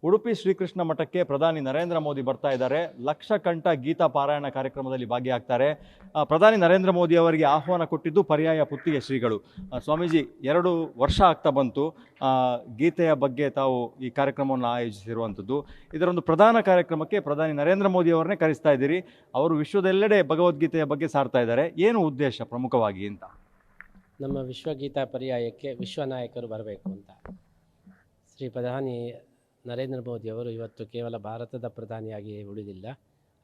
ಉಡುಪಿ ಶ್ರೀಕೃಷ್ಣ ಮಠಕ್ಕೆ ಪ್ರಧಾನಿ ನರೇಂದ್ರ ಮೋದಿ ಬರ್ತಾ ಇದ್ದಾರೆ. ಲಕ್ಷ ಕಂಠ ಗೀತಾ ಪಾರಾಯಣ ಕಾರ್ಯಕ್ರಮದಲ್ಲಿ ಭಾಗಿಯಾಗ್ತಾರೆ. ಪ್ರಧಾನಿ ನರೇಂದ್ರ ಮೋದಿ ಅವರಿಗೆ ಆಹ್ವಾನ ಕೊಟ್ಟಿದ್ದು ಪರ್ಯಾಯ ಪುತ್ತಿಗೆ ಶ್ರೀಗಳು. ಸ್ವಾಮೀಜಿ, 2 ವರ್ಷ ಆಗ್ತಾ ಬಂತು ಗೀತೆಯ ಬಗ್ಗೆ ತಾವು ಈ ಕಾರ್ಯಕ್ರಮವನ್ನು ಆಯೋಜಿಸಿರುವಂಥದ್ದು. ಇದರೊಂದು ಪ್ರಧಾನ ಕಾರ್ಯಕ್ರಮಕ್ಕೆ ಪ್ರಧಾನಿ ನರೇಂದ್ರ ಮೋದಿ ಅವರನ್ನೇ ಕರೆಸ್ತಾ ಇದ್ದೀರಿ. ಅವರು ವಿಶ್ವದೆಲ್ಲೆಡೆ ಭಗವದ್ಗೀತೆಯ ಬಗ್ಗೆ ಸಾರ್ತಾ ಇದ್ದಾರೆ. ಏನು ಉದ್ದೇಶ ಪ್ರಮುಖವಾಗಿ ಅಂತ? ನಮ್ಮ ವಿಶ್ವಗೀತಾ ಪರ್ಯಾಯಕ್ಕೆ ವಿಶ್ವ ನಾಯಕರು ಬರಬೇಕು ಅಂತ ಶ್ರೀ ಪ್ರಧಾನಿ ನರೇಂದ್ರ ಮೋದಿಯವರು ಇವತ್ತು ಕೇವಲ ಭಾರತದ ಪ್ರಧಾನಿಯಾಗಿ ಉಳಿದಿಲ್ಲ,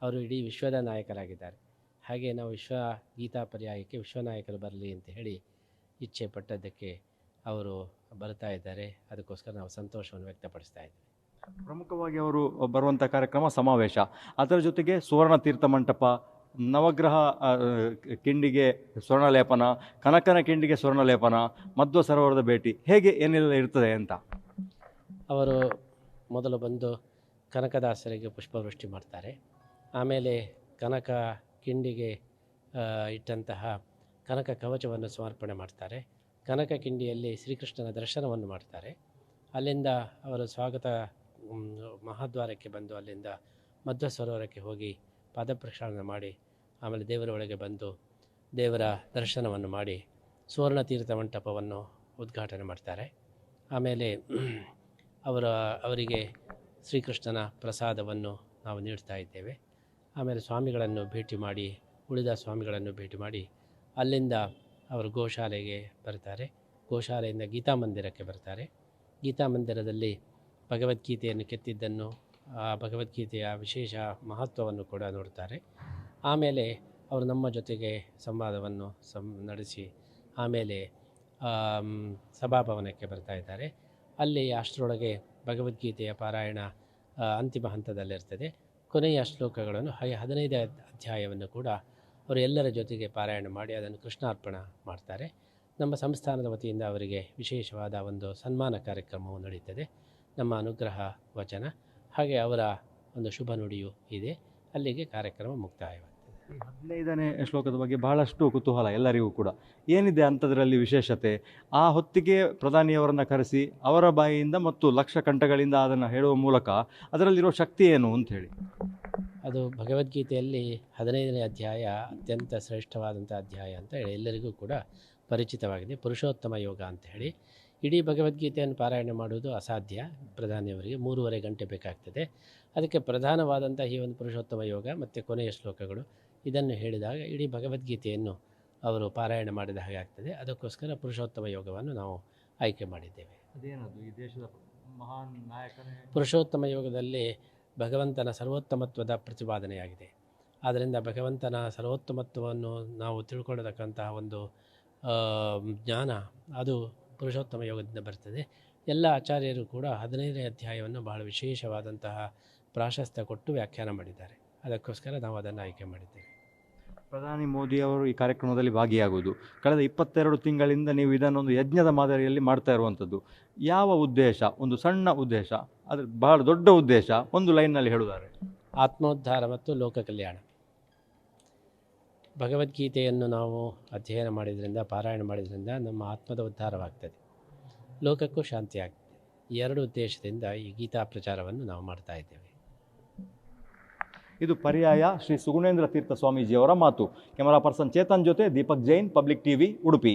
ಅವರು ಇಡೀ ವಿಶ್ವದ ನಾಯಕರಾಗಿದ್ದಾರೆ. ಹಾಗೆ ನಾವು ವಿಶ್ವ ಗೀತಾ ಪರ್ಯಾಯಕ್ಕೆ ವಿಶ್ವ ನಾಯಕರು ಬರಲಿ ಅಂತ ಹೇಳಿ ಇಚ್ಛೆ ಪಟ್ಟದ್ದಕ್ಕೆ ಅವರು ಬರ್ತಾ ಇದ್ದಾರೆ. ಅದಕ್ಕೋಸ್ಕರ ನಾವು ಸಂತೋಷವನ್ನು ವ್ಯಕ್ತಪಡಿಸ್ತಾ ಇದ್ದೀವಿ. ಪ್ರಮುಖವಾಗಿ ಅವರು ಬರುವಂಥ ಕಾರ್ಯಕ್ರಮ ಸಮಾವೇಶ, ಅದರ ಜೊತೆಗೆ ಸುವರ್ಣ ತೀರ್ಥ ಮಂಟಪ, ನವಗ್ರಹ ಕಿಂಡಿಗೆ ಸ್ವರ್ಣಲೇಪನ, ಕನಕನ ಕಿಂಡಿಗೆ ಸ್ವರ್ಣಲೇಪನ, ಮಧ್ವ ಸರೋವರದ ಭೇಟಿ, ಹೇಗೆ ಏನೆಲ್ಲ ಇರ್ತದೆ ಅಂತ? ಅವರು ಮೊದಲು ಬಂದು ಕನಕದಾಸರಿಗೆ ಪುಷ್ಪವೃಷ್ಟಿ ಮಾಡ್ತಾರೆ. ಆಮೇಲೆ ಕನಕ ಕಿಂಡಿಗೆ ಇಟ್ಟಂತಹ ಕನಕ ಕವಚವನ್ನು ಸಮರ್ಪಣೆ ಮಾಡ್ತಾರೆ. ಕನಕ ಕಿಂಡಿಯಲ್ಲಿ ಶ್ರೀಕೃಷ್ಣನ ದರ್ಶನವನ್ನು ಮಾಡ್ತಾರೆ. ಅಲ್ಲಿಂದ ಅವರು ಸ್ವಾಗತ ಮಹಾದ್ವಾರಕ್ಕೆ ಬಂದು ಅಲ್ಲಿಂದ ಮಧ್ವ ಸರೋವರಕ್ಕೆ ಹೋಗಿ ಪಾದಪ್ರಕ್ಷಾಳನ ಮಾಡಿ ಆಮೇಲೆ ದೇವರ ಒಳಗೆ ಬಂದು ದೇವರ ದರ್ಶನವನ್ನು ಮಾಡಿ ಸುವರ್ಣ ತೀರ್ಥ ಮಂಟಪವನ್ನು ಉದ್ಘಾಟನೆ ಮಾಡ್ತಾರೆ. ಆಮೇಲೆ ಅವರಿಗೆ ಶ್ರೀಕೃಷ್ಣನ ಪ್ರಸಾದವನ್ನು ನಾವು ನೀಡ್ತಾ ಇದ್ದೇವೆ. ಆಮೇಲೆ ಸ್ವಾಮಿಗಳನ್ನು ಭೇಟಿ ಮಾಡಿ, ಉಳಿದ ಸ್ವಾಮಿಗಳನ್ನು ಭೇಟಿ ಮಾಡಿ ಅಲ್ಲಿಂದ ಅವರು ಗೋಶಾಲೆಗೆ ಬರ್ತಾರೆ. ಗೋಶಾಲೆಯಿಂದ ಗೀತಾ ಮಂದಿರಕ್ಕೆ ಬರ್ತಾರೆ. ಗೀತಾ ಮಂದಿರದಲ್ಲಿ ಭಗವದ್ಗೀತೆಯನ್ನು ಕೆತ್ತಿದ್ದನ್ನು, ಆ ಭಗವದ್ಗೀತೆಯ ವಿಶೇಷ ಮಹತ್ವವನ್ನು ಕೂಡ ನೋಡ್ತಾರೆ. ಆಮೇಲೆ ಅವರು ನಮ್ಮ ಜೊತೆಗೆ ಸಂವಾದವನ್ನು ನಡೆಸಿ ಆಮೇಲೆ ಸಭಾಭವನಕ್ಕೆ ಬರ್ತಾ ಇದ್ದಾರೆ. ಅಲ್ಲಿ ಅಷ್ಟರೊಳಗೆ ಭಗವದ್ಗೀತೆಯ ಪಾರಾಯಣ ಅಂತಿಮ ಹಂತದಲ್ಲಿರ್ತದೆ. ಕೊನೆಯ ಶ್ಲೋಕಗಳನ್ನು 15ನೇ ಅಧ್ಯಾಯವನ್ನು ಕೂಡ ಅವರು ಎಲ್ಲರ ಜೊತೆಗೆ ಪಾರಾಯಣ ಮಾಡಿ ಅದನ್ನು ಕೃಷ್ಣಾರ್ಪಣ ಮಾಡ್ತಾರೆ. ನಮ್ಮ ಸಂಸ್ಥಾನದ ವತಿಯಿಂದ ಅವರಿಗೆ ವಿಶೇಷವಾದ ಒಂದು ಸನ್ಮಾನ ಕಾರ್ಯಕ್ರಮವು ನಡೀತದೆ. ನಮ್ಮ ಅನುಗ್ರಹ ವಚನ ಹಾಗೆ ಅವರ ಒಂದು ಶುಭ ನುಡಿಯೂ ಇದೆ. ಅಲ್ಲಿಗೆ ಕಾರ್ಯಕ್ರಮ ಮುಕ್ತಾಯವಾಗ್ತದೆ. 15ನೇ ಶ್ಲೋಕದ ಬಗ್ಗೆ ಬಹಳಷ್ಟು ಕುತೂಹಲ ಎಲ್ಲರಿಗೂ ಕೂಡ. ಏನಿದೆ ಅಂಥದ್ರಲ್ಲಿ ವಿಶೇಷತೆ? ಆ ಹೊತ್ತಿಗೆ ಪ್ರಧಾನಿಯವರನ್ನು ಕರೆಸಿ ಅವರ ಬಾಯಿಯಿಂದ ಮತ್ತು ಲಕ್ಷ ಕಂಠಗಳಿಂದ ಅದನ್ನು ಹೇಳುವ ಮೂಲಕ ಅದರಲ್ಲಿರೋ ಶಕ್ತಿ ಏನು ಅಂತ ಹೇಳಿ. ಅದು ಭಗವದ್ಗೀತೆಯಲ್ಲಿ 15ನೇ ಅಧ್ಯಾಯ ಅತ್ಯಂತ ಶ್ರೇಷ್ಠವಾದಂಥ ಅಧ್ಯಾಯ ಅಂತ ಹೇಳಿ ಎಲ್ಲರಿಗೂ ಕೂಡ ಪರಿಚಿತವಾಗಿದೆ. ಪುರುಷೋತ್ತಮ ಯೋಗ ಅಂತ ಹೇಳಿ ಇಡೀ ಭಗವದ್ಗೀತೆಯನ್ನು ಪಾರಾಯಣ ಮಾಡುವುದು ಅಸಾಧ್ಯ. ಪ್ರಧಾನಿಯವರಿಗೆ 3.5 ಗಂಟೆ ಬೇಕಾಗ್ತದೆ. ಅದಕ್ಕೆ ಪ್ರಧಾನವಾದಂಥ ಈ ಒಂದು ಪುರುಷೋತ್ತಮ ಯೋಗ ಮತ್ತು ಕೊನೆಯ ಶ್ಲೋಕಗಳು ಇದನ್ನು ಹೇಳಿದಾಗ ಇಡೀ ಭಗವದ್ಗೀತೆಯನ್ನು ಅವರು ಪಾರಾಯಣ ಮಾಡಿದ ಹಾಗೆ ಆಗ್ತದೆ. ಅದಕ್ಕೋಸ್ಕರ ಪುರುಷೋತ್ತಮ ಯೋಗವನ್ನು ನಾವು ಆಯ್ಕೆ ಮಾಡಿದ್ದೇವೆ. ಅದೇನದು ಈ ದೇಶದ ಮಹಾನ್ ನಾಯಕನೇ? ಪುರುಷೋತ್ತಮ ಯೋಗದಲ್ಲಿ ಭಗವಂತನ ಸರ್ವೋತ್ತಮತ್ವದ ಪ್ರತಿಪಾದನೆಯಾಗಿದೆ. ಆದ್ದರಿಂದ ಭಗವಂತನ ಸರ್ವೋತ್ತಮತ್ವವನ್ನು ನಾವು ತಿಳ್ಕೊಳ್ಳತಕ್ಕಂತಹ ಒಂದು ಜ್ಞಾನ ಅದು ಪುರುಷೋತ್ತಮ ಯೋಗದಿಂದ ಬರ್ತದೆ. ಎಲ್ಲ ಆಚಾರ್ಯರು ಕೂಡ 15ನೇ ಅಧ್ಯಾಯವನ್ನು ಬಹಳ ವಿಶೇಷವಾದಂತಹ ಪ್ರಾಶಸ್ತ್ಯ ಕೊಟ್ಟು ವ್ಯಾಖ್ಯಾನ ಮಾಡಿದ್ದಾರೆ. ಅದಕ್ಕೋಸ್ಕರ ನಾವು ಅದನ್ನು ಆಯ್ಕೆ ಮಾಡಿದ್ದೇವೆ. ಪ್ರಧಾನಿ ಮೋದಿಯವರು ಈ ಕಾರ್ಯಕ್ರಮದಲ್ಲಿ ಭಾಗಿಯಾಗುವುದು ಕಳೆದ 22 ತಿಂಗಳಿಂದ ನೀವು ಇದನ್ನೊಂದು ಯಜ್ಞದ ಮಾದರಿಯಲ್ಲಿ ಮಾಡ್ತಾ ಇರುವಂಥದ್ದು. ಯಾವ ಉದ್ದೇಶ? ಒಂದು ಸಣ್ಣ ಉದ್ದೇಶ, ಆದರೆ ಬಹಳ ದೊಡ್ಡ ಉದ್ದೇಶ. ಒಂದು ಲೈನ್ನಲ್ಲಿ ಹೇಳುತ್ತಾರೆ: ಆತ್ಮೋದ್ಧಾರ ಮತ್ತು ಲೋಕ ಕಲ್ಯಾಣ. ಭಗವದ್ಗೀತೆಯನ್ನು ನಾವು ಅಧ್ಯಯನ ಮಾಡಿದ್ರಿಂದ, ಪಾರಾಯಣ ಮಾಡಿದ್ರಿಂದ ನಮ್ಮ ಆತ್ಮದ ಉದ್ಧಾರವಾಗ್ತದೆ, ಲೋಕಕ್ಕೂ ಶಾಂತಿ ಆಗ್ತದೆ. ಈ 2 ಉದ್ದೇಶದಿಂದ ಈ ಗೀತಾ ಪ್ರಚಾರವನ್ನು ನಾವು ಮಾಡ್ತಾ ಇದ್ದೇವೆ. ಇದು ಪರ್ಯಾಯ ಶ್ರೀ ಸುಗುಣೇಂದ್ರ ತೀರ್ಥ ಸ್ವಾಮೀಜಿಯವರ ಮಾತು. ಕ್ಯಾಮರಾ ಪರ್ಸನ್ ಚೇತನ್ ಜೊತೆ ದೀಪಕ್ ಜೈನ್, ಪಬ್ಲಿಕ್ ಟಿವಿ, ಉಡುಪಿ.